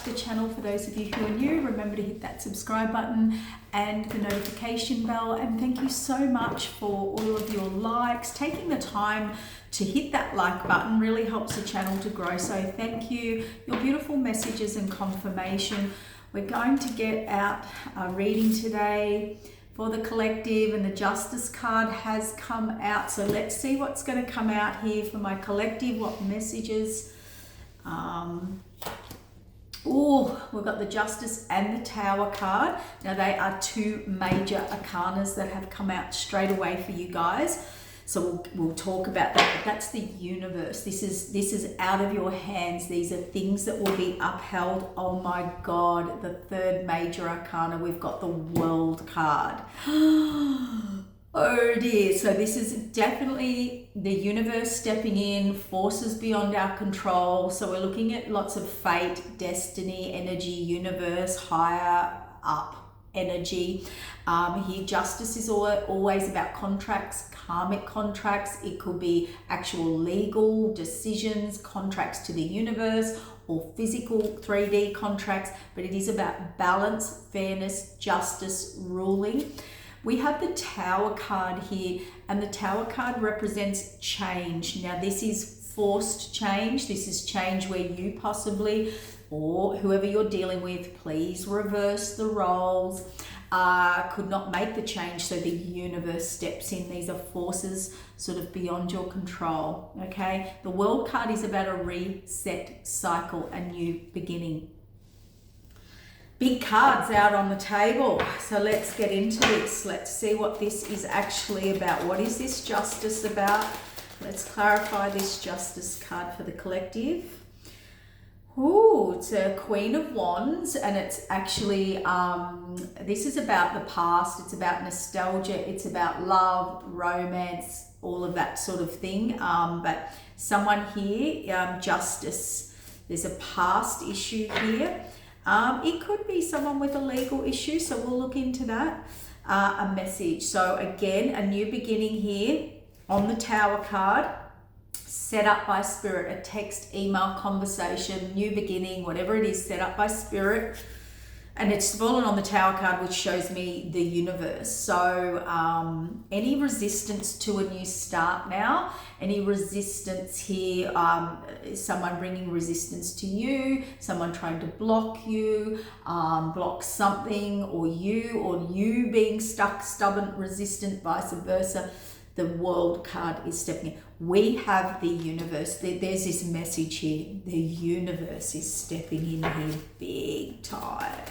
to the channel. For those of you who are new, remember to hit that subscribe button and the notification bell. And thank you so much for all of your likes. Taking the time to hit that like button really helps the channel to grow. So thank you. Your beautiful messages and confirmation. We're going to get out a reading today for the collective, and the Justice card has come out. So let's see what's going to come out here for my collective. What messages? We've got the Justice and the Tower card. Now they are two major arcanas that have come out straight away for you guys. So we'll talk about that. But that's the universe. This is out of your hands. These are things that will be upheld. Oh my God, the third major arcana. We've got the World card. Oh dear. So this is definitely the universe stepping in, forces beyond our control. So we're looking at lots of fate, destiny, energy, universe, higher up energy. Here justice is always about contracts, karmic contracts. It could be actual legal decisions, contracts to the universe, or physical 3D contracts, but it is about balance, fairness, justice, ruling. We have the Tower card here, and the Tower card represents change. Now this is forced change. This is change where you possibly, or whoever you're dealing with, please reverse the roles, could not make the change, so the universe steps in. These are forces sort of beyond your control, okay? The World card is about a reset cycle, a new beginning. Big cards out on the table. So let's get into this. Let's see what this is actually about. What is this Justice about? Let's clarify this Justice card for the collective. Ooh, it's a Queen of Wands, and it's actually, this is about the past. It's about nostalgia. It's about love, romance, all of that sort of thing. But someone here, justice. There's a past issue here. It could be someone with a legal issue, so we'll look into that. A message. So again, a new beginning here on the Tower card, set up by Spirit, a text, email, conversation, new beginning, whatever it is, set up by Spirit. And it's fallen on the Tower card, which shows me the universe. So any resistance to a new start now, any resistance here, someone bringing resistance to you, someone trying to block you, block something, or you being stuck, stubborn, resistant, vice versa. The World card is stepping in. We have the universe. There's this message here. The universe is stepping in here big time.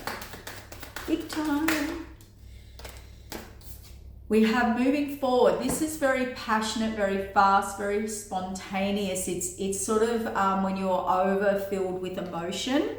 Big time. We have moving forward. This is very passionate, very fast, very spontaneous. It's sort of when you're overfilled with emotion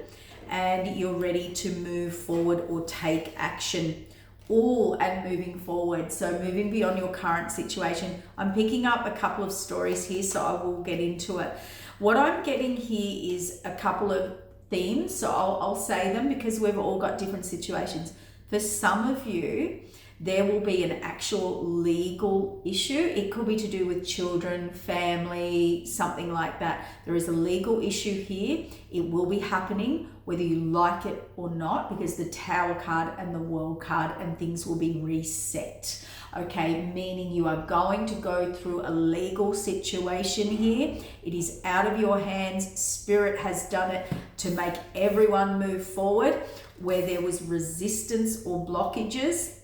and you're ready to move forward or take action. And moving forward, so moving beyond your current situation. I'm picking up a couple of stories here, so I will get into it. What I'm getting here is a couple of themes, so I'll say them because we've all got different situations. For some of you, there will be an actual legal issue. It could be to do with children, family, something like that. There is a legal issue here. It will be happening whether you like it or not, because the Tower card and the World card, and things will be reset. Okay, meaning you are going to go through a legal situation here. It is out of your hands. Spirit has done it to make everyone move forward where there was resistance or blockages.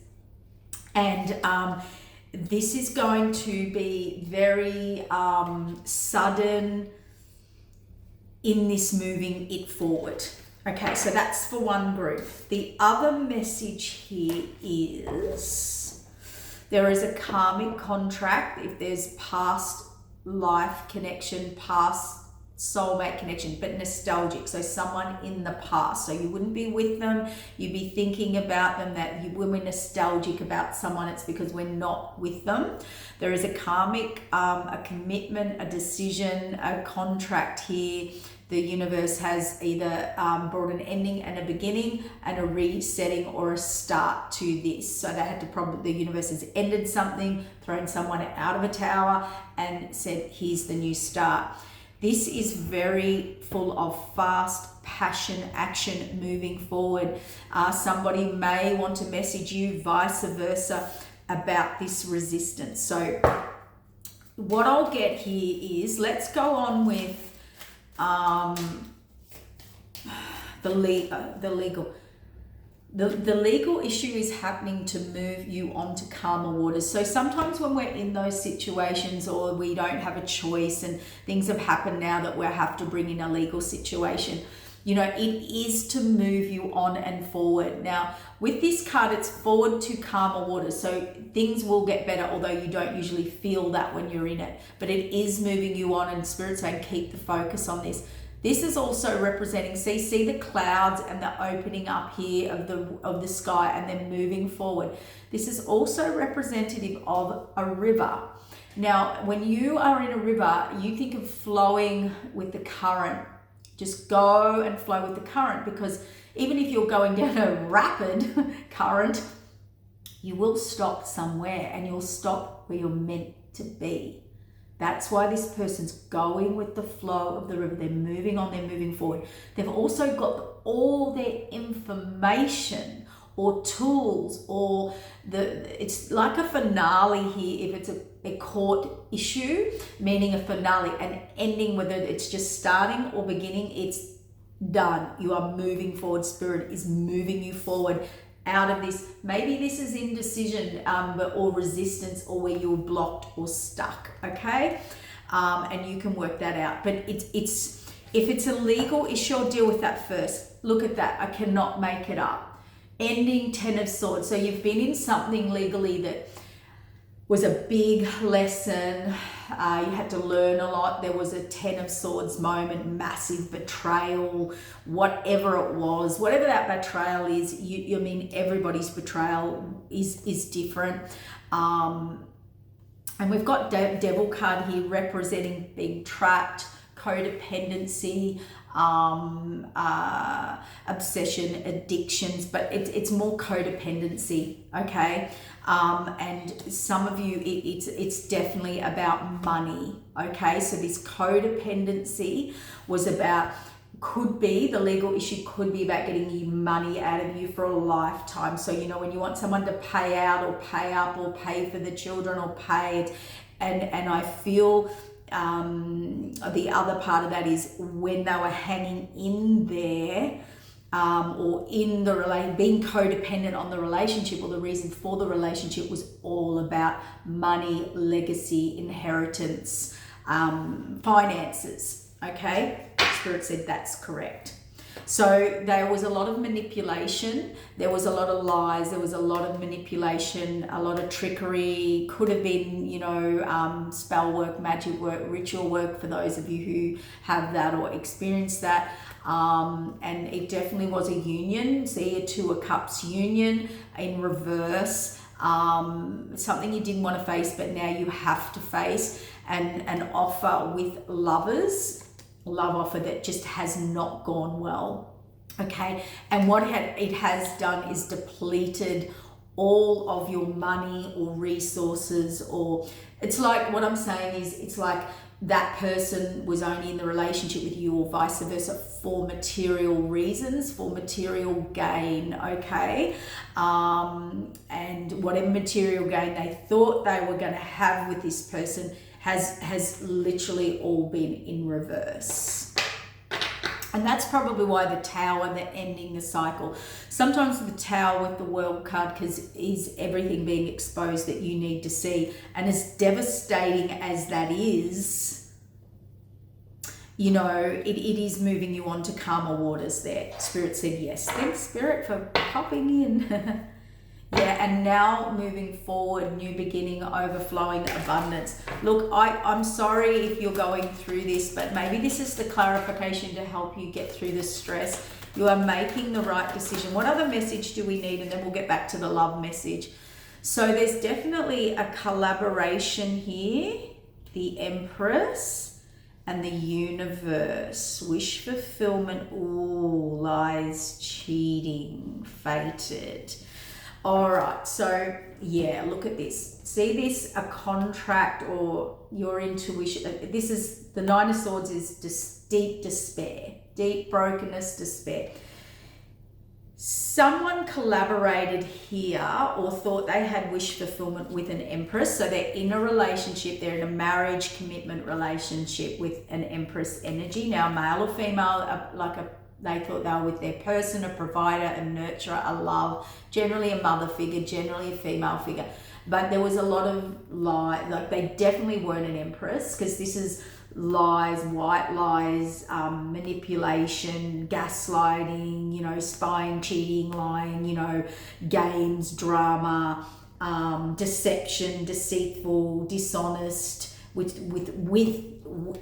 And this is going to be very sudden in this moving it forward. Okay, so that's for one group. The other message here is there is a karmic contract. If there's past life connection, past soulmate connection, but nostalgic, so someone in the past, so you wouldn't be with them, you'd be thinking about them, when we're nostalgic about someone, it's because we're not with them. There is a karmic, a commitment, a decision, a contract here. The universe has either brought an ending and a beginning and a resetting or a start to this. So they had to the universe has ended something, thrown someone out of a tower and said, here's the new start. This is very full of fast, passion, action moving forward. Somebody may want to message you, vice versa, about this resistance. So what I'll get here is, let's go on with the legal. The legal issue is happening to move you on to calmer waters. So sometimes when we're in those situations, or we don't have a choice and things have happened now that we have to bring in a legal situation, you know, it is to move you on and forward. Now, with this card, it's forward to calmer waters. So things will get better, although you don't usually feel that when you're in it. But it is moving you on, and Spirit's saying keep the focus on this. This is also representing, see the clouds and the opening up here of the sky and then moving forward. This is also representative of a river. Now, when you are in a river, you think of flowing with the current. Just go and flow with the current, because even if you're going down a rapid current, you will stop somewhere, and you'll stop where you're meant to be. That's why this person's going with the flow of the river. They're moving on, they're moving forward. They've also got all their information or tools, or it's like a finale here. If it's a court issue, meaning a finale, an ending, whether it's just starting or beginning, it's done. You are moving forward. Spirit is moving you forward out of this. Maybe this is indecision or resistance, or where you're blocked or stuck, okay? And you can work that out. But if it's a legal issue, I'll deal with that first. Look at that. I cannot make it up. Ending, 10 of Swords. So you've been in something legally that was a big lesson. You had to learn a lot. There was a 10 of Swords moment, massive betrayal, whatever it was, whatever that betrayal is. I mean, everybody's betrayal is different. And we've got Devil card here representing being trapped, codependency, obsession, addictions, but it's more codependency, okay? And some of you, it's definitely about money, okay? So this codependency was about, could be, the legal issue could be about getting you money out of you for a lifetime. So, you know, when you want someone to pay out or pay up or pay for the children or pay it, and I feel the other part of that is when they were hanging in there, or in the being codependent on the relationship, or the reason for the relationship was all about money, legacy, inheritance, finances, okay? Spirit said that's correct. So there was a lot of manipulation, there was a lot of lies, there was a lot of manipulation, a lot of trickery. Could have been, you know, spell work, magic work, ritual work, for those of you who have that or experienced that. And it definitely was a union. See, a 2 of Cups union in reverse. Something you didn't want to face, but now you have to face. And an offer with lovers, love offer that just has not gone well, okay? And what it has done is depleted all of your money or resources, or it's like, what I'm saying is, it's like that person was only in the relationship with you, or vice versa, for material reasons, for material gain, okay? And whatever material gain they thought they were going to have with this person has literally all been in reverse. And that's probably why the Tower, they're ending the cycle. Sometimes the Tower with the World card is everything being exposed that you need to see. And as devastating as that is, you know, it is moving you on to calmer waters there. Spirit said yes. Thanks, Spirit, for popping in. Yeah, and now moving forward, new beginning, overflowing abundance. Look, I'm sorry if you're going through this, but maybe this is the clarification to help you get through the stress. You are making the right decision. What other message do we need? And then we'll get back to the love message. So there's definitely a collaboration here. The Empress and the Universe. Wish fulfillment. Ooh, lies, cheating, fated. All right, so yeah, look at this. See this, a contract or your intuition. This is, the Nine of Swords is deep despair, deep brokenness, despair. Someone collaborated here or thought they had wish fulfillment with an Empress. So they're in a relationship, they're in a marriage commitment relationship with an Empress energy. Now, male or female, they thought they were with their person, a provider, a nurturer, a love, generally a mother figure, generally a female figure. But there was a lot of like they definitely weren't an Empress, because this is lies, white lies, manipulation, gaslighting, spying, cheating, lying, games, drama, deception, deceitful, dishonest, with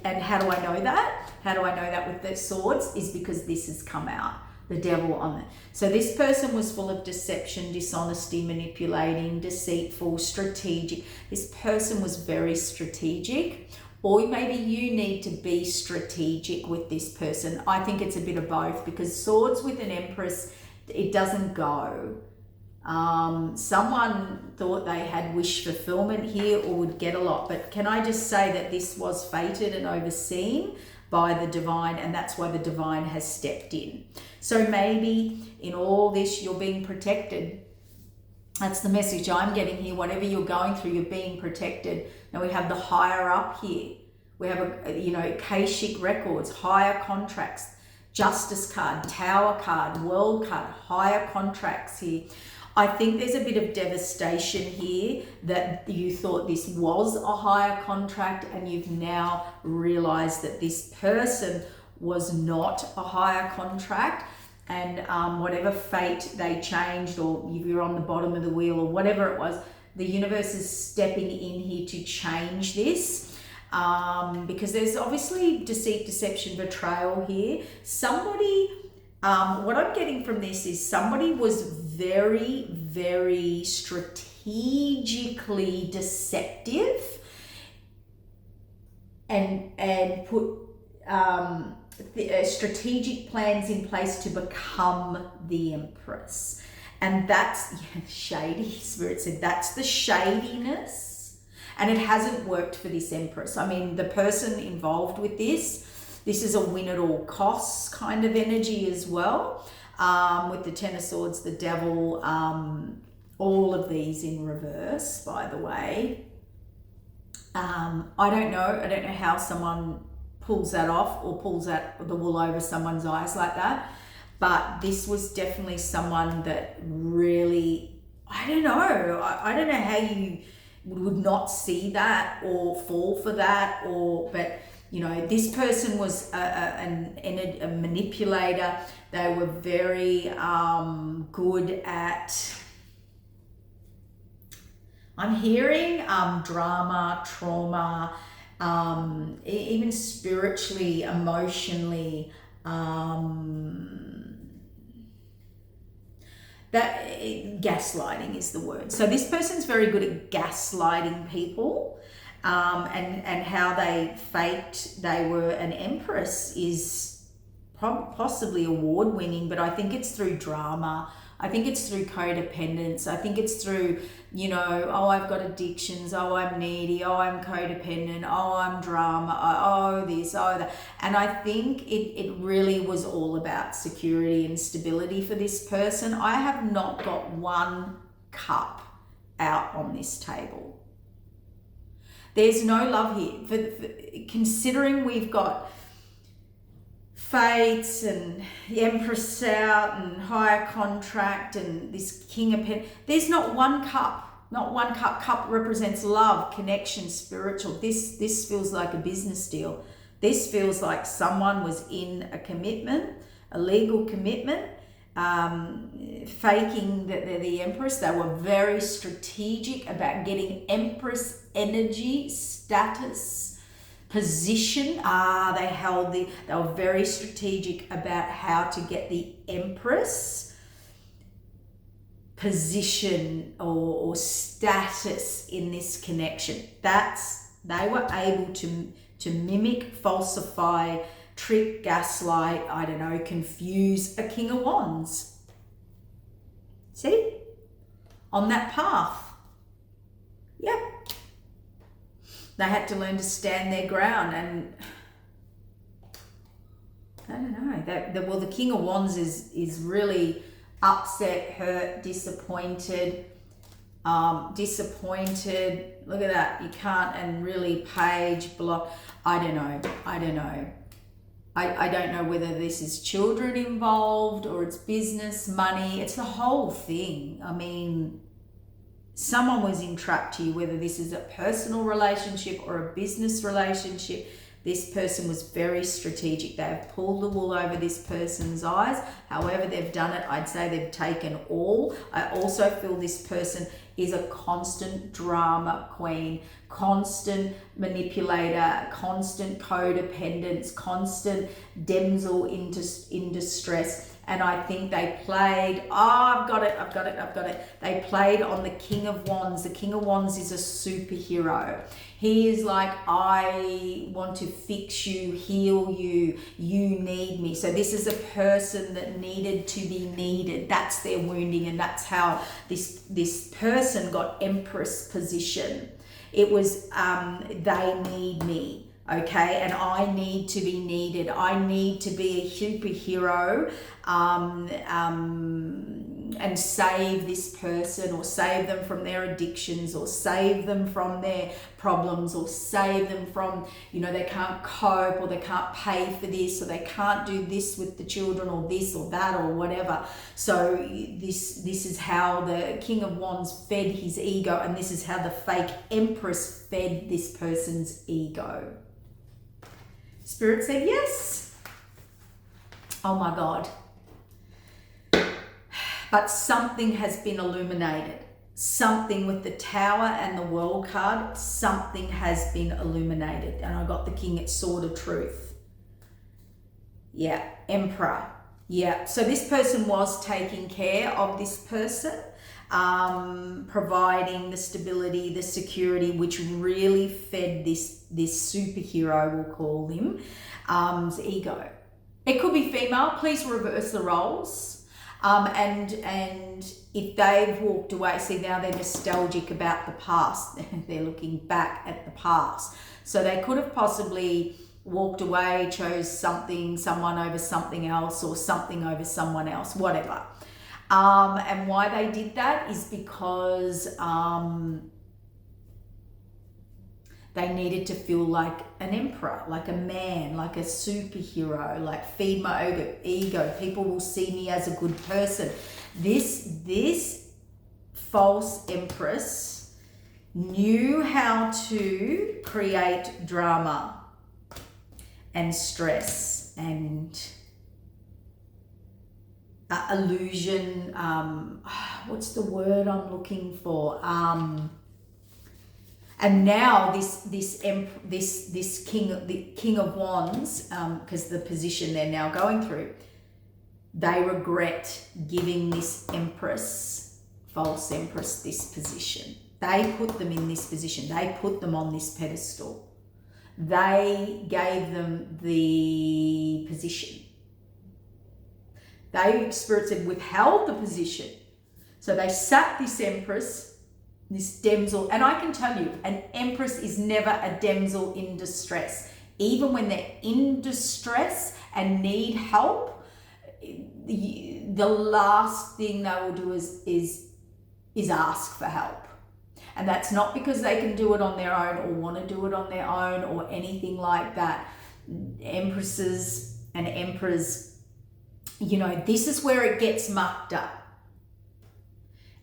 and how do I know that? How do I know that with the swords? Is because this has come out. The devil on it. So this person was full of deception, dishonesty, manipulating, deceitful, strategic. This person was very strategic. Or maybe you need to be strategic with this person. I think it's a bit of both, because swords with an Empress, it doesn't go. Someone thought they had wish fulfillment here or would get a lot. But can I just say that this was fated and overseen by the divine, and that's why the divine has stepped in. So maybe in all this, you're being protected. That's the message I'm getting here. Whatever you're going through, you're being protected. Now we have the higher up here. We have Akashic records, higher contracts, Justice card, Tower card, World card, higher contracts here. I think there's a bit of devastation here that you thought this was a higher contract, and you've now realized that this person was not a higher contract. And whatever fate they changed, or if you're on the bottom of the wheel or whatever it was, the universe is stepping in here to change this, because there's obviously deceit, deception, betrayal here. Somebody, what I'm getting from this is somebody was very, very strategically deceptive and put strategic plans in place to become the Empress. And that's shady. Spirit said that's the shadiness, and it hasn't worked for this Empress. I mean, the person involved with this is a win at all costs kind of energy as well, with the Ten of Swords, the Devil, all of these in reverse, by the way. I don't know how someone pulls that off or pulls the wool over someone's eyes like that. But this was definitely someone that really, I don't know how you would not see that or fall for that, but this person was a manipulator. They were very good at, I'm hearing drama, trauma, even spiritually, emotionally, that gaslighting is the word. So this person's very good at gaslighting people, and how they faked they were an Empress is possibly award-winning, but I think it's through drama. I think it's through codependence. I think it's through, I've got addictions, I'm needy, I'm codependent, I'm drama, this, that. And I think it really was all about security and stability for this person. I have not got one cup out on this table. There's no love here. Considering we've got fates and the Empress out and higher contract and this King of Pentacles, there's not one cup. Not one cup. Cup represents love, connection, spiritual. This feels like a business deal. This feels like someone was in a commitment, a legal commitment, faking that they're the Empress. They were very strategic about getting Empress energy, status, position. They were very strategic about how to get the Empress position or status in this connection. They were able to mimic, falsify, trick, gaslight, confuse a King of Wands. See? On that path. Yep. They had to learn to stand their ground, and I don't know. Well, the King of Wands is really upset, hurt, disappointed. Disappointed. Look at that. You can't, and really page block. I don't know. I don't know whether this is children involved or it's business, money. It's the whole thing. I mean, someone was entrapped here, whether this is a personal relationship or a business relationship. This person was very strategic. They have pulled the wool over this person's eyes. However they've done it, I'd say they've taken all. I also feel this person is a constant drama queen, constant manipulator, constant codependence, constant damsel in distress. And I think they played, I've got it. They played on the King of Wands. The King of Wands is a superhero. He is like, I want to fix you, heal you, you need me. So this is a person that needed to be needed. That's their wounding, and that's how this person got Empress position. It was, they need me. Okay, and I need to be needed. I need to be a superhero and save this person, or save them from their addictions, or save them from their problems, or save them from, they can't cope, or they can't pay for this, or they can't do this with the children, or this or that, or whatever. So this is how the King of Wands fed his ego, and this is how the fake Empress fed this person's ego. Spirit said yes. Oh my God. But something has been illuminated. Something with the Tower and the World card, something has been illuminated. And I got the King at Sword of Truth. Yeah, Emperor. Yeah, so this person was taking care of this person, providing the stability, the security, which really fed this superhero, we'll call him, ego. It could be female. Please reverse the roles. And if they've walked away, see, now they're nostalgic about the past. They're looking back at the past. So they could have possibly walked away, chose someone over something else, or something over someone else, whatever. And why they did that is because they needed to feel like an emperor, like a man, like a superhero, like feed my ego. People will see me as a good person. This false empress knew how to create drama and stress and illusion. What's the word I'm looking for? And now this king of Wands, because the position they're now going through, they regret giving this empress, false empress, this position. They put them in this position. They put them on this pedestal. They gave them the position. They, Spirit said, withheld the position. So they sat this empress, this damsel, and I can tell you, an empress is never a damsel in distress. Even when they're in distress and need help, the last thing they will do is ask for help. And that's not because they can do it on their own or want to do it on their own or anything like that. Empresses and emperors, this is where it gets mucked up.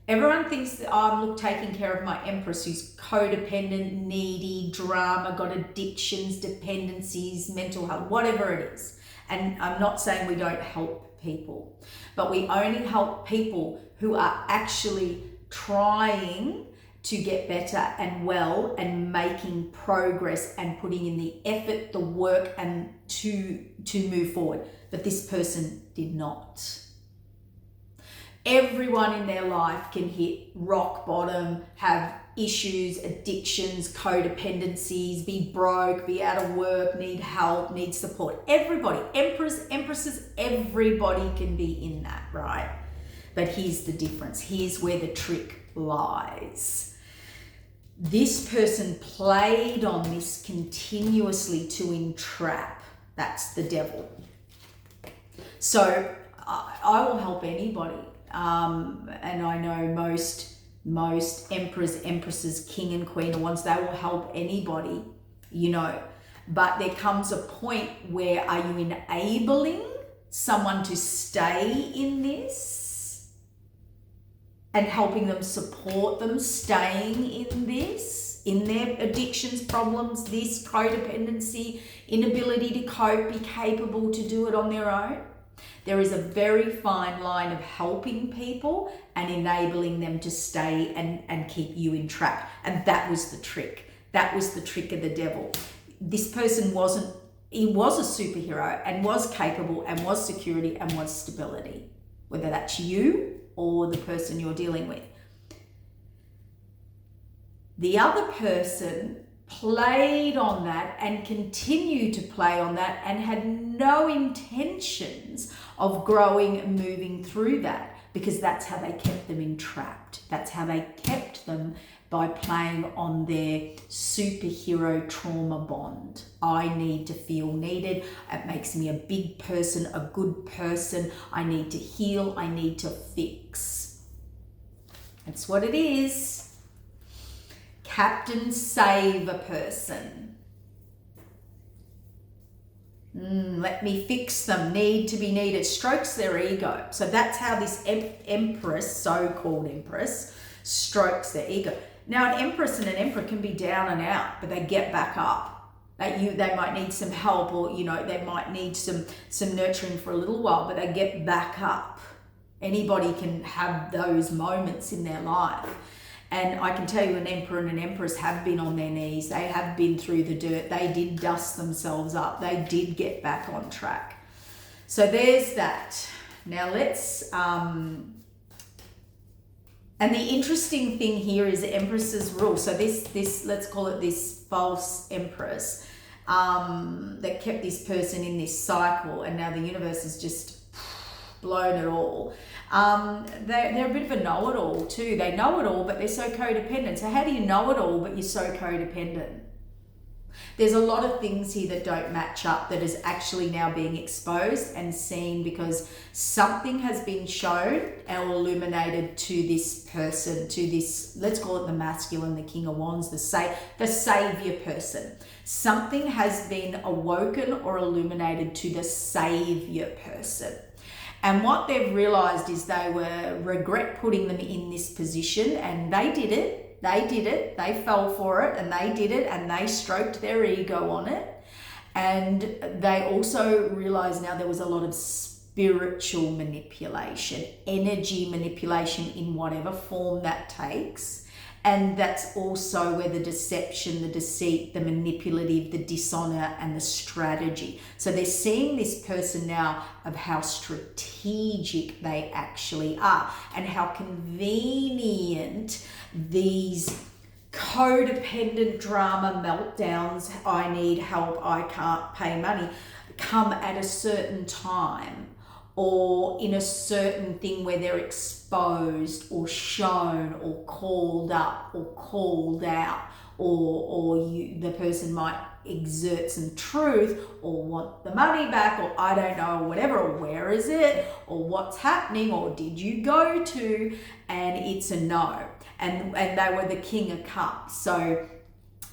Everyone thinks that I'm taking care of my empress who's codependent, needy, drama, got addictions, dependencies, mental health, whatever it is. And I'm not saying we don't help people, but we only help people who are actually trying to get better and well and making progress and putting in the effort, the work, and to move forward. But this person did not. Everyone in their life can hit rock bottom, have issues, addictions, codependencies, be broke, be out of work, need help, need support. Everybody, empresses, everybody can be in that, right? But here's the difference. Here's where the trick lies. This person played on this continuously to entrap. That's the devil. So I will help anybody. And I know most emperors, empresses, king and queen are ones, they will help anybody, you know. But there comes a point where, are you enabling someone to stay in this and helping them, support them staying in this, in their addictions, problems, this codependency, inability to cope, be capable to do it on their own? There is a very fine line of helping people and enabling them to stay and keep you in track. And that was the trick. That was the trick of the devil. This person he was a superhero and was capable and was security and was stability, whether that's you or the person you're dealing with. The other person played on that and continued to play on that and had no intentions of growing and moving through that, because that's how they kept them entrapped. That's how they kept them, by playing on their superhero trauma bond. I need to feel needed. It makes me a big person, a good person. I need to heal. I need to fix. That's what it is. Captain save a person. Let me fix them. Need to be needed. Strokes their ego. So that's how this empress, so-called empress, strokes their ego. Now, an empress and an emperor can be down and out, but they get back up. They might need some help, or you know, they might need some nurturing for a little while, but they get back up. Anybody can have those moments in their life. And I can tell you, an emperor and an empress have been on their knees. They have been through the dirt. They did dust themselves up. They did get back on track. So there's that. Now let's, and the interesting thing here is the empress's rule. So this let's call it this false empress that kept this person in this cycle, and now the universe has just blown it all. They're a bit of a know-it-all too. They know it all, but they're so codependent. So how do you know it all, but you're so codependent? There's a lot of things here that don't match up, that is actually now being exposed and seen, because something has been shown or illuminated to this person, to this, let's call it the masculine, the King of Wands, the savior person. Something has been awoken or illuminated to the savior person. And what they've realized is they regret putting them in this position, and they did it. They fell for it, and they did it, and they stroked their ego on it. And they also realized now there was a lot of spiritual manipulation, energy manipulation in whatever form that takes. And that's also where the deception, the deceit, the manipulative, the dishonor, and the strategy. So they're seeing this person now of how strategic they actually are, and how convenient these codependent drama meltdowns, I need help, I can't pay money, come at a certain time, or in a certain thing where they're exposed or shown or called up or called out, or the person might exert some truth or want the money back, or I don't know, or whatever, or where is it, or what's happening, or did you go to, and it's a no. And they were the King of Cups. So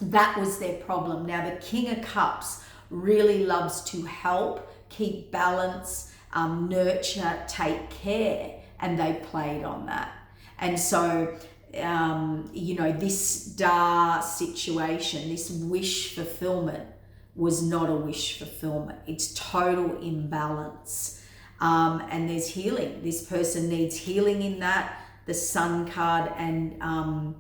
that was their problem. Now the King of Cups really loves to help, keep balance, nurture, take care, and they played on that. And so you know, this star situation, this wish fulfillment, was not a wish fulfillment. It's total imbalance. And there's healing. This person needs healing in that. The Sun card and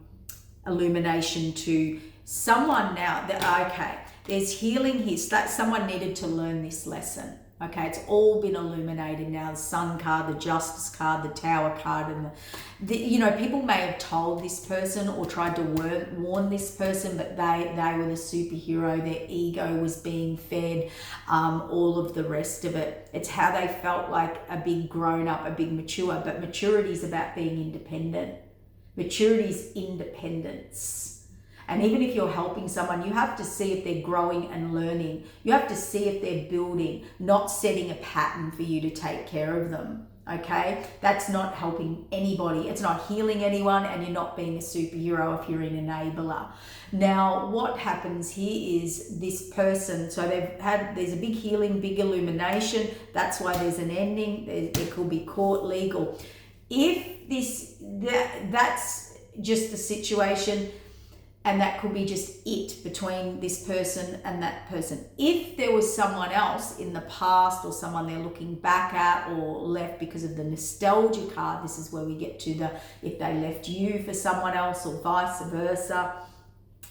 illumination to someone now that, okay, there's healing here. That someone needed to learn this lesson. Okay, it's all been illuminated now. The Sun card, the Justice card, the Tower card, and the you know, people may have told this person or tried to warn this person, but they were the superhero. Their ego was being fed, all of the rest of it. It's how they felt like a big grown up, a big mature. But maturity is about being independent. Maturity is independence. And even if you're helping someone, you have to see if they're growing and learning. You have to see if they're building, not setting a pattern for you to take care of them. Okay, that's not helping anybody. It's not healing anyone, and you're not being a superhero if you're an enabler. Now, what happens here is this person, so there's a big healing, big illumination. That's why there's an ending. There could be court, legal. If that's just the situation, and that could be just it between this person and that person. If there was someone else in the past, or someone they're looking back at, or left because of the nostalgia card, this is where we get to if they left you for someone else or vice versa.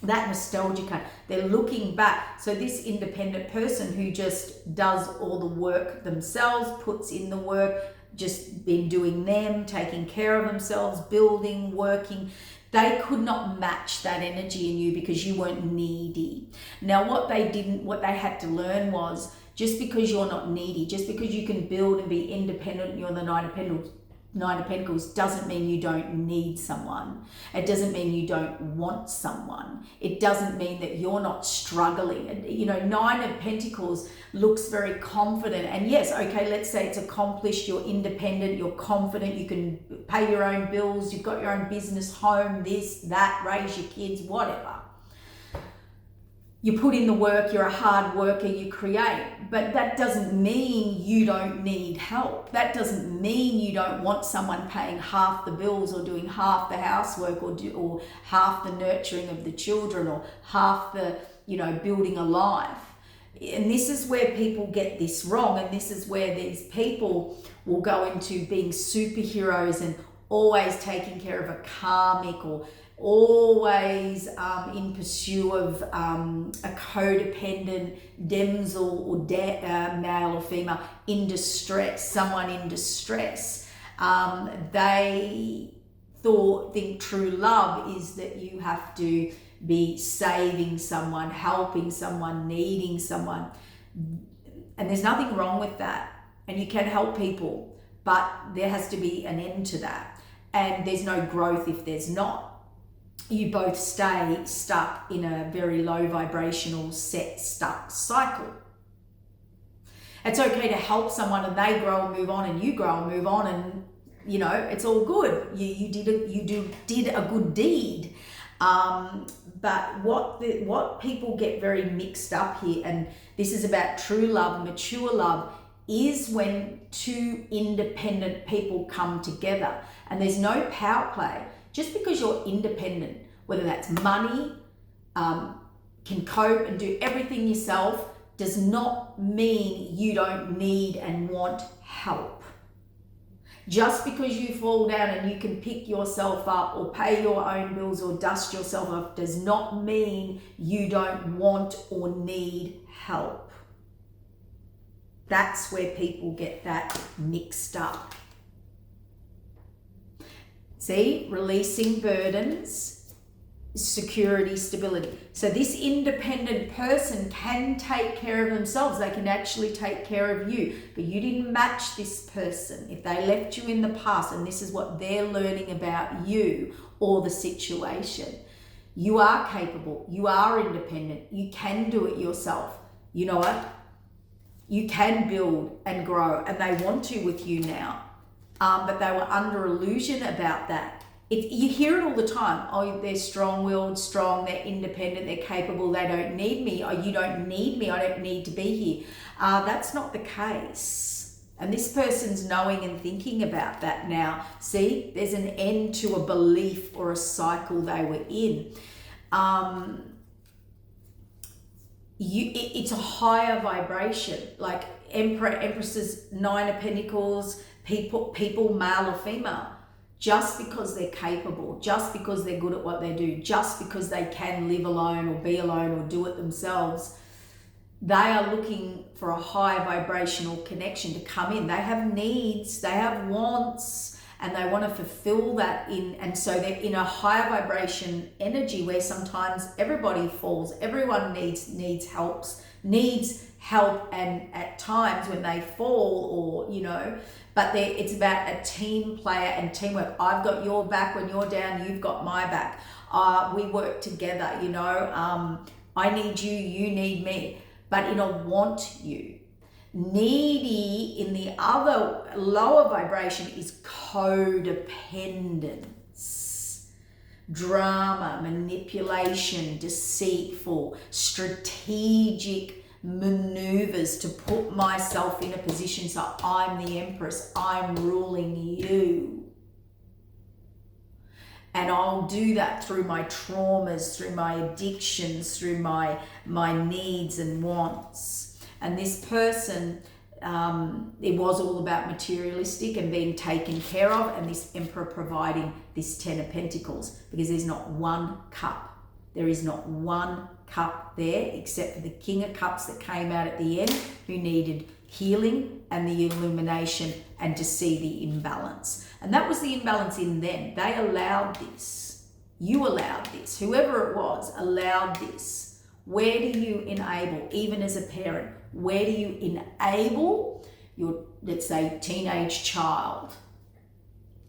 That nostalgia card, they're looking back. So this independent person who just does all the work themselves, puts in the work, just been doing them, taking care of themselves, building, working, they could not match that energy in you because you weren't needy. Now, what they had to learn was, just because you're not needy, just because you can build and be independent, you're the Nine of Pentacles, doesn't mean you don't need someone. It doesn't mean you don't want someone. It doesn't mean that you're not struggling. And, Nine of Pentacles looks very confident. And yes, okay, let's say it's accomplished. You're independent. You're confident. You can pay your own bills. You've got your own business, home, this, that, raise your kids, whatever. You put in the work, you're a hard worker, you create, but that doesn't mean you don't need help. That doesn't mean you don't want someone paying half the bills, or doing half the housework, or half the nurturing of the children, or half the, building a life. And this is where people get this wrong, and this is where these people will go into being superheroes and always taking care of a karmic, or always in pursuit of a codependent damsel, or male or female in distress, someone in distress. They think true love is that you have to be saving someone, helping someone, needing someone. And there's nothing wrong with that. And you can help people, but there has to be an end to that. And there's no growth if there's not. You both stay stuck in a very low vibrational, stuck cycle. It's okay to help someone and they grow and move on, and you grow and move on, and it's all good. You did a good deed. But what people get very mixed up here, and this is about true love, mature love, is when two independent people come together, and there's no power play. Just because you're independent, whether that's money, can cope and do everything yourself, does not mean you don't need and want help. Just because you fall down and you can pick yourself up, or pay your own bills, or dust yourself off, does not mean you don't want or need help. That's where people get that mixed up. See, releasing burdens, security, stability. So this independent person can take care of themselves. They can actually take care of you, but you didn't match this person. If they left you in the past, and this is what they're learning about you or the situation, you are capable, you are independent, you can do it yourself. You know what? You can build and grow, and they want to with you now. But they were under illusion about that. You hear it all the time. Oh, they're strong-willed, strong, they're independent, they're capable, they don't need me. Oh, you don't need me, I don't need to be here. That's not the case. And this person's knowing and thinking about that now. See, there's an end to a belief or a cycle they were in. It's a higher vibration, like Emperor, Empresses, Nine of Pentacles, people, male or female, just because they're capable, just because they're good at what they do, just because they can live alone or be alone or do it themselves, they are looking for a high vibrational connection to come in. They have needs, they have wants, and they want to fulfill that and so they're in a higher vibration energy where sometimes everybody falls, everyone needs help, and at times when they fall, or but it's about a team player and teamwork. I've got your back when you're down, you've got my back. We work together, you know. I need you, you need me, but in a want you. Needy in the other lower vibration is codependence, drama, manipulation, deceitful, strategic maneuvers to put myself in a position so I'm the empress, I'm ruling you. And I'll do that through my traumas, through my addictions, through my needs and wants. And this person, it was all about materialistic and being taken care of, and this Emperor providing this Ten of Pentacles, because there's not one cup. There is not one cup there except for the King of Cups that came out at the end, who needed healing and the illumination and to see the imbalance. And that was the imbalance in them. They allowed this. You allowed this. Whoever it was allowed this. Where do you enable, even as a parent, where do you enable your, let's say, teenage child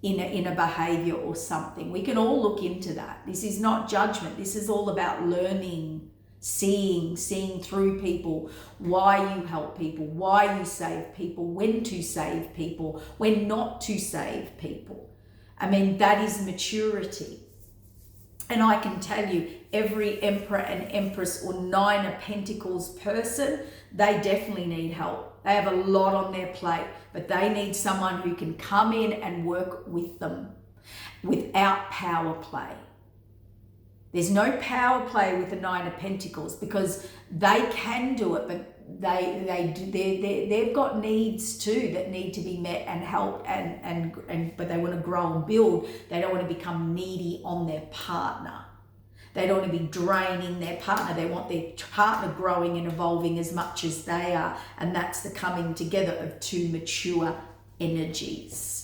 in a behavior or something? We can all look into that. This is not judgment. This is all about learning, seeing through people, why you help people, why you save people, when to save people, when not to save people. I mean, that is maturity. And I can tell you, every Emperor and Empress or Nine of Pentacles person, they definitely need help. They have a lot on their plate, but they need someone who can come in and work with them without power play. There's no power play with the Nine of Pentacles, because they can do it, but they've got needs too that need to be met and helped, but they want to grow and build. They don't want to become needy on their partner. They don't want to be draining their partner. They want their partner growing and evolving as much as they are, and that's the coming together of two mature energies.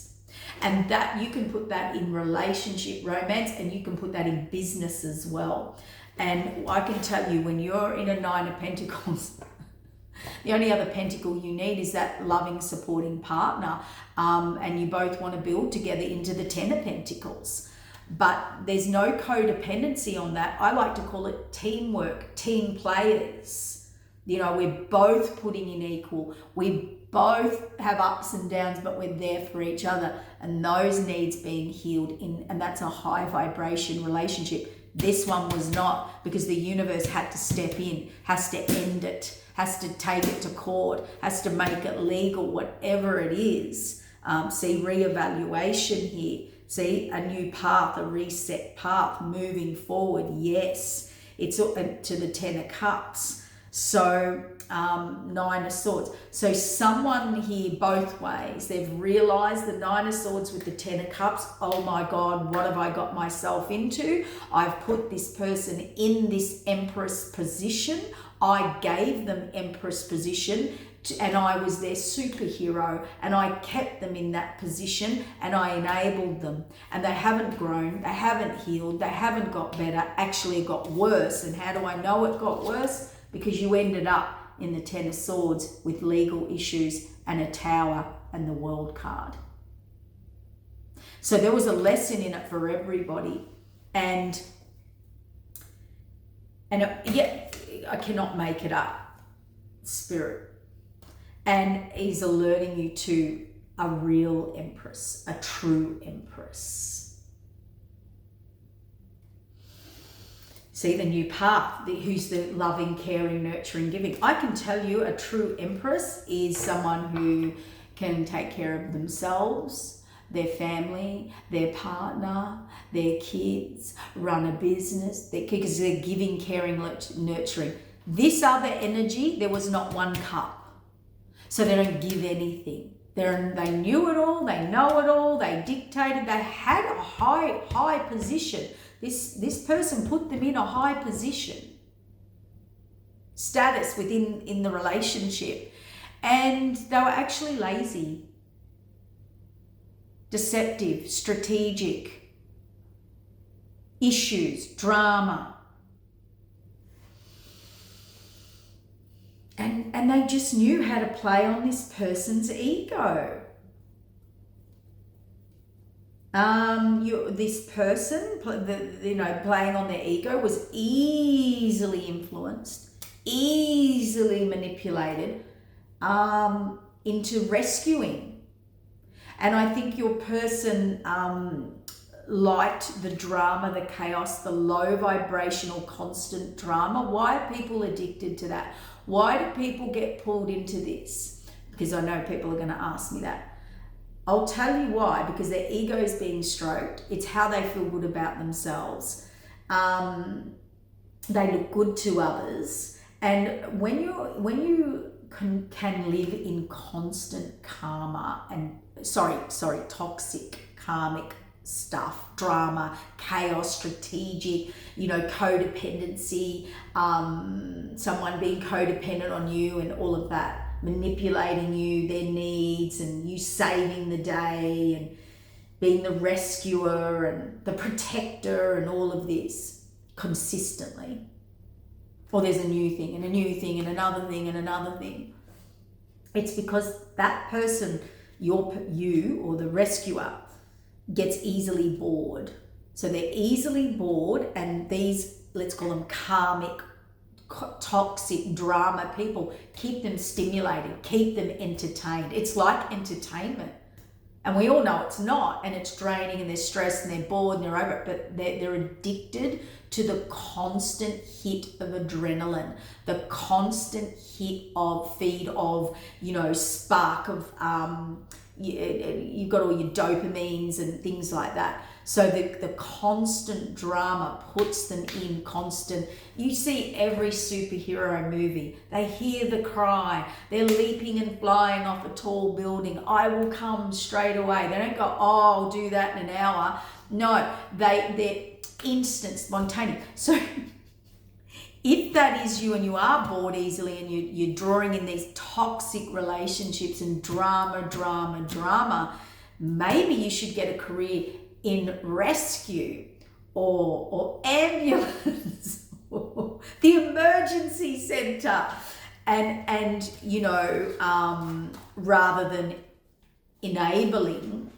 And that you can put that in relationship, romance, and you can put that in business as well. And I can tell you, when you're in a Nine of Pentacles, the only other pentacle you need is that loving, supporting partner, and you both want to build together into the Ten of Pentacles. But there's no codependency on that. I like to call it teamwork, team players. You know, we're both putting in equal. We both have ups and downs, but we're there for each other, and those needs being healed in, and that's a high vibration relationship. This one was not, because the universe had to step in, has to end it, has to take it to court, has to make it legal, whatever it is. See reevaluation here. See a new path, a reset path, moving forward. Yes, it's to the Ten of Cups. So Nine of Swords. So someone here both ways. They've realized the Nine of Swords with the Ten of Cups. Oh my God, what have I got myself into? I've put this person in this Empress position. I gave them Empress position, and I was their superhero, and I kept them in that position, and I enabled them. And they haven't grown, they haven't healed, they haven't got better, actually it got worse. And how do I know it got worse? Because you ended up in the Ten of Swords with legal issues and a Tower and the World card. So there was a lesson in it for everybody. And I cannot make it up, Spirit. And he's alerting you to a real Empress, a true Empress. See, the new path, who's the loving, caring, nurturing, giving. I can tell you, a true Empress is someone who can take care of themselves, their family, their partner, their kids, run a business, because they're giving, caring, nurturing. This other energy, there was not one cup. So they don't give anything. They knew it all, they know it all, they dictated, they had a high position. This person put them in a high position, status within the relationship, and they were actually lazy, deceptive, strategic, issues, drama. And they just knew how to play on this person's ego. This person, playing on their ego, was easily influenced, easily manipulated into rescuing. And I think your person liked the drama, the chaos, the low vibrational, constant drama. Why are people addicted to that? Why do people get pulled into this? Because I know people are going to ask me that. I'll tell you why, because their ego is being stroked. It's how they feel good about themselves. They look good to others. And when you can live in constant karma and, toxic karmic stuff, drama, chaos, strategic, codependency, someone being codependent on you and all of that, manipulating you, their needs, and you saving the day and being the rescuer and the protector and all of this consistently. Or there's a new thing and a new thing and another thing and another thing. It's because that person, you or the rescuer, gets easily bored. So they're easily bored, and these, let's call them karmic, toxic drama people, keep them stimulated, keep them entertained. It's like entertainment. And we all know it's not, and it's draining, and they're stressed and they're bored and they're over it, but they're addicted to the constant hit of adrenaline, the constant hit of feed of, spark of, you've got all your dopamines and things like that. So the constant drama puts them in constant. You see every superhero movie, they hear the cry, they're leaping and flying off a tall building. I will come straight away. They don't go, I'll do that in an hour. No, they're instant, spontaneous. So if that is you and you are bored easily and you're drawing in these toxic relationships and drama, maybe you should get a career in rescue or ambulance or the emergency center, and rather than enabling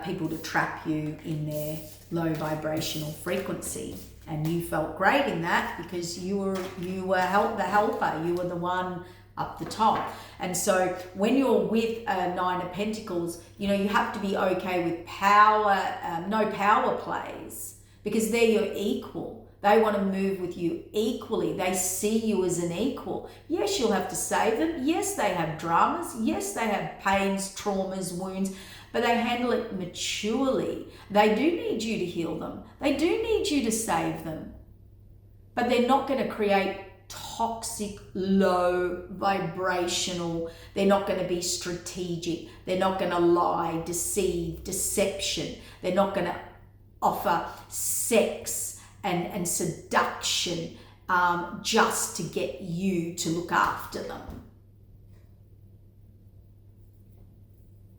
people to trap you in their low vibrational frequency. And you felt great in that because you were the helper, you were the one up the top. And so when you're with a Nine of Pentacles, you have to be okay with power, no power plays, because they're your equal. They want to move with you equally. They see you as an equal. Yes, you'll have to save them. Yes, they have dramas. Yes, they have pains, traumas, wounds, but they handle it maturely. They do need you to heal them. They do need you to save them. But they're not going to create toxic, low vibrational. They're not going to be strategic. They're not going to lie, deceive, deception. They're not going to offer sex and seduction just to get you to look after them.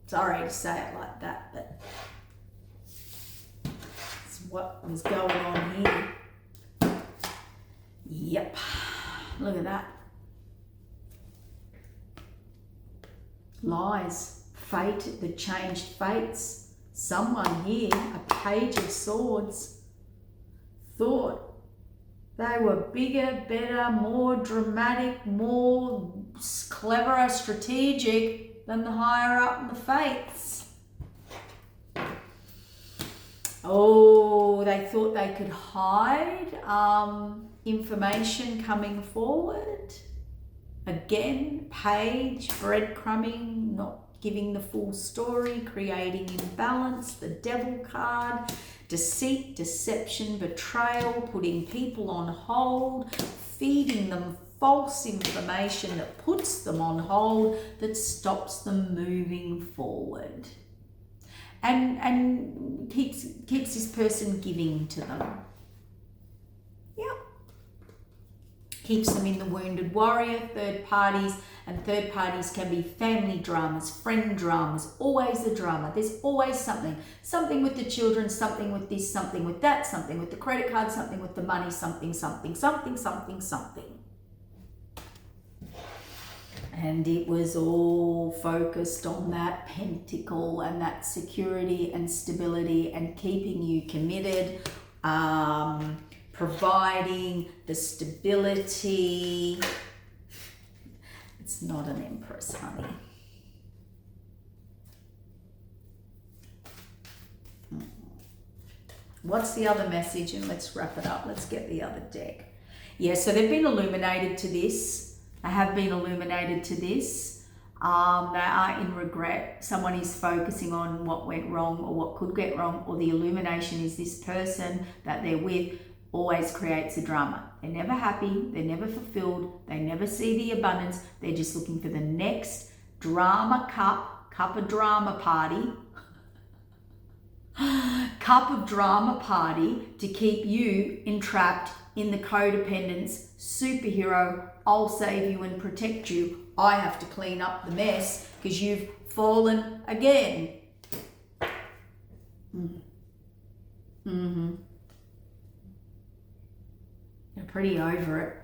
Sorry to say it like that, but it's what was going on here. Yep. Look at that. Lies. Fate that changed fates. Someone here, a Page of Swords, thought they were bigger, better, more dramatic, more cleverer, strategic than the higher up in the fates. Oh, they thought they could hide information coming forward. Again, Page, breadcrumbing, not giving the full story, creating imbalance, the Devil card, deceit, deception, betrayal, putting people on hold, feeding them false information that puts them on hold, that stops them moving forward. And keeps this person giving to them. Yep. Keeps them in the wounded warrior, third parties, and third parties can be family dramas, friend dramas, always a drama. There's always something. Something with the children, something with this, something with that, something with the credit card, something with the money, something. And it was all focused on that pentacle and that security and stability and keeping you committed, providing the stability. It's not an Empress, honey. What's the other message? And let's wrap it up. Let's get the other deck. Yeah, so they've been illuminated to this. They have been illuminated to this. They are in regret. Someone is focusing on what went wrong or what could get wrong, or the illumination is this person that they're with always creates a drama. They're never happy. They're never fulfilled. They never see the abundance. They're just looking for the next drama cup of drama party. Cup of drama party to keep you entrapped in the codependence, superhero, I'll save you and protect you. I have to clean up the mess because you've fallen again. They're pretty over it.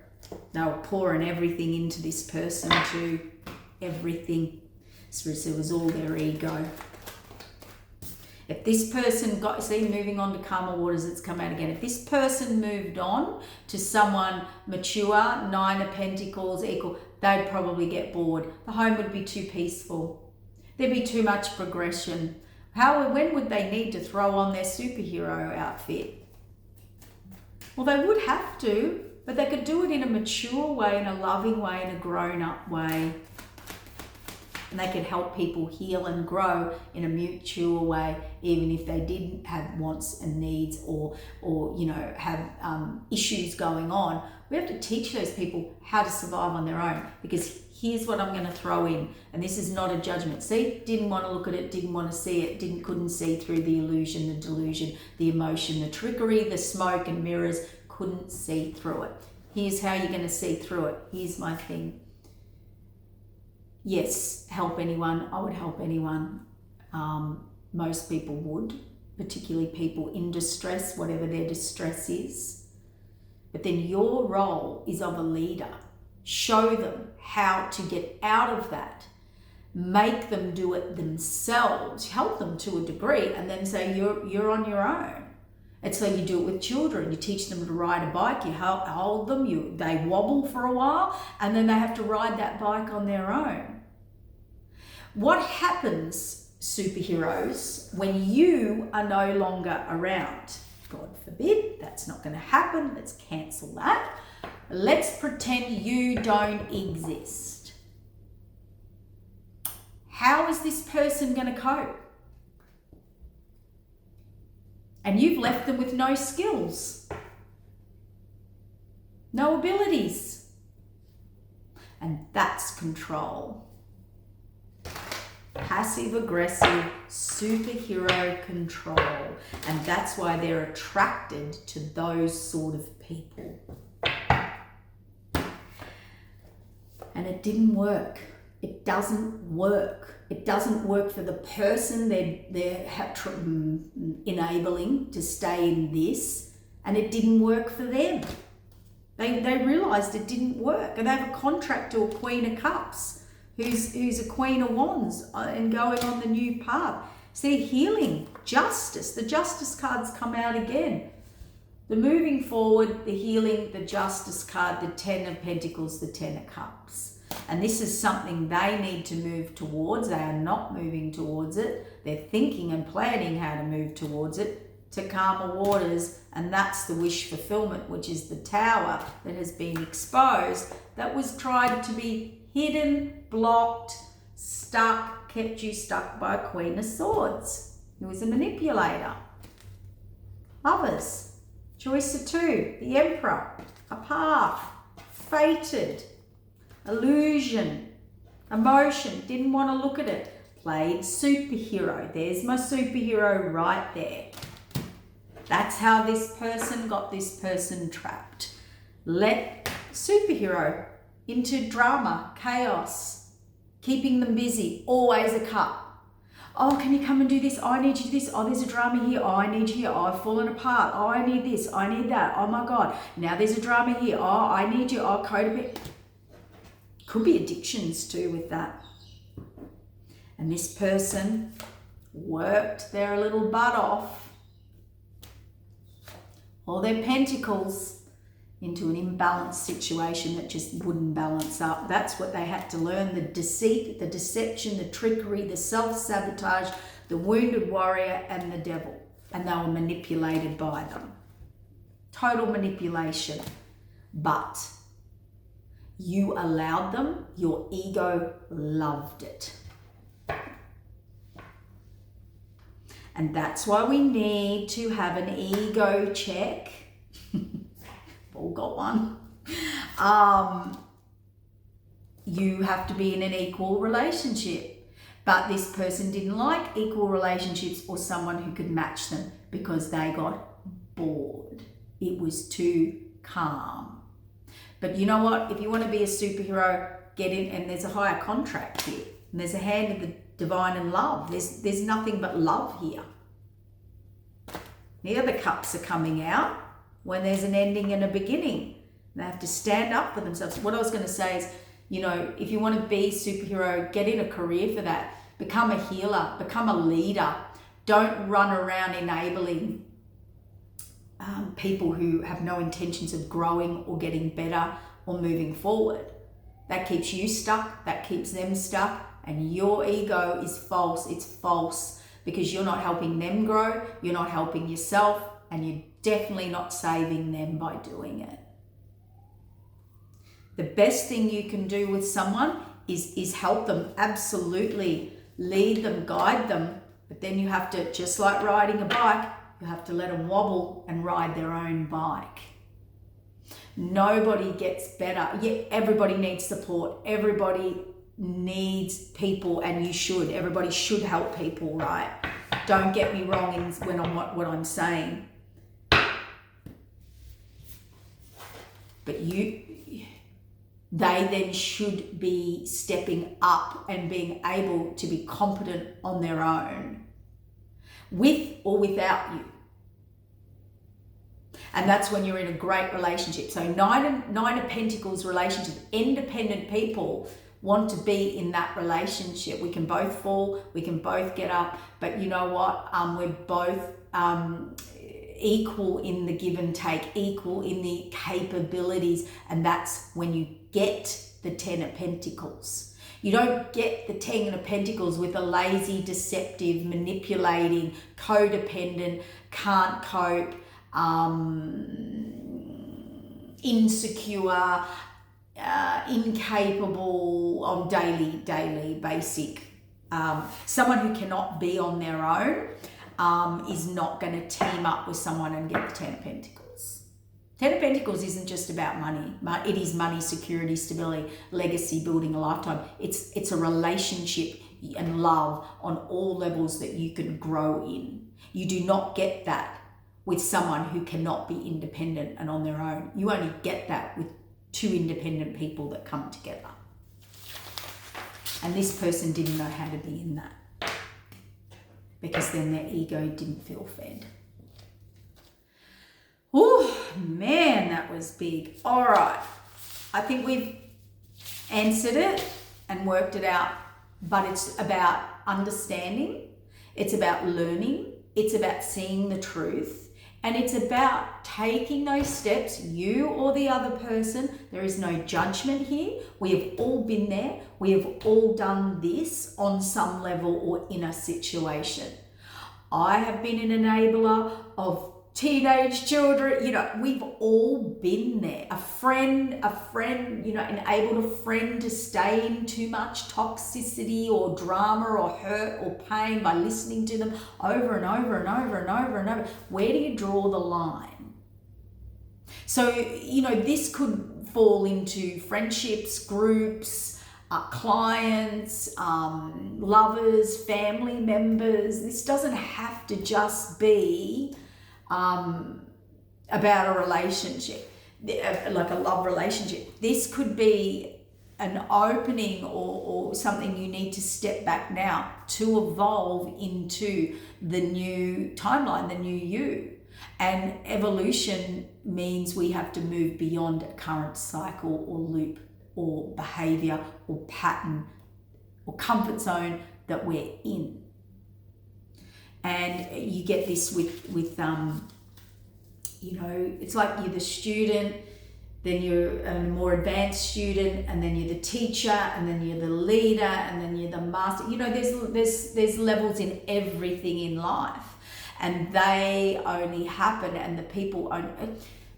They were pouring everything into this person too. Everything. So it was all their ego. If this person got, see, moving on to karma waters, it's come out again. If this person moved on to someone mature, 9 of Pentacles, equal, they'd probably get bored. The home would be too peaceful. There'd be too much progression. When would they need to throw on their superhero outfit? Well, they would have to, but they could do it in a mature way, in a loving way, in a grown-up way. And they could help people heal and grow in a mutual way, even if they didn't have wants and needs or have issues going on. We have to teach those people how to survive on their own, because here's what I'm going to throw in, and this is not a judgment. See, didn't want to look at it, didn't want to see it, couldn't see through the illusion, the delusion, the emotion, the trickery, the smoke and mirrors, couldn't see through it. Here's how you're going to see through it. Here's my thing. Yes, help anyone. I would help anyone. Most people would, particularly people in distress, whatever their distress is. But then your role is of a leader. Show them how to get out of that. Make them do it themselves. Help them to a degree, and then say you're on your own. It's like you do it with children. You teach them to ride a bike. You hold them. They wobble for a while, and then they have to ride that bike on their own. What happens, superheroes, when you are no longer around? God forbid, that's not going to happen. Let's cancel that. Let's pretend you don't exist. How is this person going to cope? And you've left them with no skills, no abilities. And that's control. Passive aggressive superhero control. And that's why they're attracted to those sort of people. And it didn't work. It doesn't work. It doesn't work for the person they're enabling to stay in this, and it didn't work for them. They realised it didn't work, and they have a contract to a Queen of Cups, who's a Queen of Wands and going on the new path. See, healing, justice. The Justice cards come out again. The moving forward, the healing, the Justice card, the 10 of Pentacles, the 10 of Cups. And this is something they need to move towards. They are not moving towards it. They're thinking and planning how to move towards it, to calmer waters. And that's the wish fulfillment, which is the tower that has been exposed, that was tried to be hidden, blocked, stuck, kept you stuck by a Queen of Swords, who is a manipulator. Lovers, choice of 2, the Emperor, a path, fated, illusion, emotion, didn't want to look at it, played superhero. There's my superhero right there. That's how this person got this person trapped. Let superhero into drama, chaos, keeping them busy, always a cup. Oh, can you come and do this? Oh, I need you to do this. Oh, there's a drama here. Oh, I need you here. Oh, I've fallen apart. Oh, I need this. I need that. Oh my God. Now there's a drama here. Oh, I need you. Oh, Could be addictions too with that. And this person worked their little butt off, all their pentacles, into an imbalanced situation that just wouldn't balance up. That's what they had to learn: the deceit, the deception, the trickery, the self-sabotage, the wounded warrior, and the devil. And they were manipulated by them. Total manipulation. But you allowed them. Your ego loved it. And that's why we need to have an ego check. All got one. You have to be in an equal relationship. But this person didn't like equal relationships or someone who could match them because they got bored. It was too calm. But you know what? If you want to be a superhero, get in, and there's a higher contract here. And there's a hand of the divine and love. There's nothing but love here. The other cups are coming out when there's an ending and a beginning. They have to stand up for themselves. What I was going to say is, you know, if you want to be a superhero, get in a career for that. Become a healer. Become a leader. Don't run around enabling people who have no intentions of growing or getting better or moving forward. That keeps you stuck. That keeps them stuck. And your ego is false. It's false because you're not helping them grow. You're not helping yourself. And you're definitely not saving them by doing it. The best thing you can do with someone is help them. Absolutely. Lead them, guide them. But then you have to, just like riding a bike, you have to let them wobble and ride their own bike. Nobody gets better. Yeah, everybody needs support. Everybody needs people, and you should. Everybody should help people, right? Don't get me wrong when what I'm saying. But they then should be stepping up and being able to be competent on their own, with or without you. And that's when you're in a great relationship. So Nine of Pentacles relationship, independent people want to be in that relationship. We can both fall, we can both get up, but you know what? We're both equal in the give and take, equal in the capabilities, and that's when you get the Ten of Pentacles. You don't get the Ten of Pentacles with a lazy, deceptive, manipulating, codependent, can't cope, insecure, incapable of daily basic. Someone who cannot be on their own is not going to team up with someone and get the Ten of Pentacles. Ten of Pentacles isn't just about money. It is money, security, stability, legacy, building a lifetime. It's a relationship and love on all levels that you can grow in. You do not get that with someone who cannot be independent and on their own. You only get that with two independent people that come together. And this person didn't know how to be in that, because then their ego didn't feel fed. Oh man, that was big. All right, I think we've answered it and worked it out, but it's about understanding, it's about learning, it's about seeing the truth, and it's about taking those steps, you or the other person. There is no judgment here. We have all been there. We have all done this on some level or in a situation. I have been an enabler of teenage children. You know, we've all been there. A friend, you know, enabled a friend to stay in too much toxicity or drama or hurt or pain by listening to them over and over and over and over and over. Where do you draw the line? So, you know, this could fall into friendships, groups, clients, lovers, family members. This doesn't have to just be about a relationship, like a love relationship. This could be an opening or something you need to step back now to evolve into the new timeline, the new you. And evolution means we have to move beyond a current cycle or loop or behavior or pattern or comfort zone that we're in. And you get this with you know, it's like you're the student, then you're a more advanced student, and then you're the teacher, and then you're the leader, and then you're the master. You know, there's levels in everything in life, and they only happen, and the people only.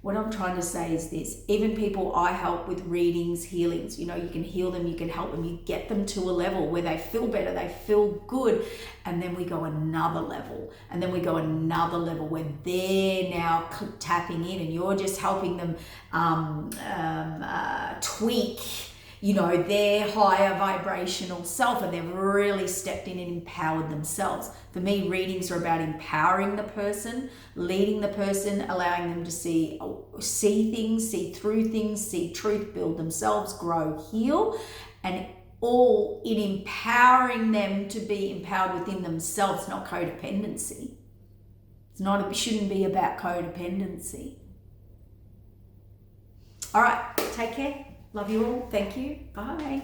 What I'm trying to say is this: even people I help with readings, healings, you know, you can heal them, you can help them, you get them to a level where they feel better, they feel good, and then we go another level, and then we go another level where they're now tapping in, and you're just helping them tweak, you know, their higher vibrational self, and they've really stepped in and empowered themselves. For me, readings are about empowering the person, leading the person, allowing them to see things, see through things, see truth, build themselves, grow, heal, and all in empowering them to be empowered within themselves, not codependency. It shouldn't be about codependency. All right, take care. Love you all. Thank you. Bye.